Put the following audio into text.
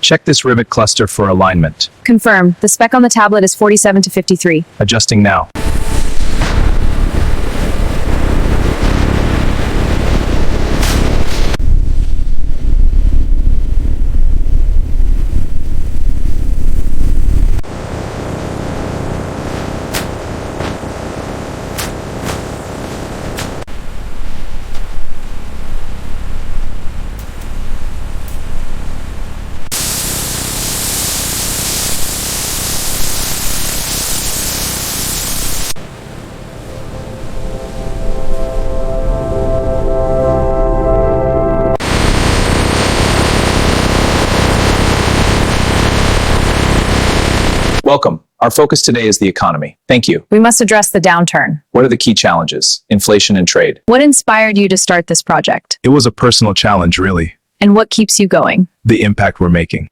Check this rivet cluster for alignment. Confirm. The spec on the tablet is 47 to 53. Adjusting now. Welcome. Our focus today is the economy. Thank you. We must address the downturn. What are the key challenges? Inflation and trade. What inspired you to start this project? It was a personal challenge, really. And what keeps you going? The impact we're making.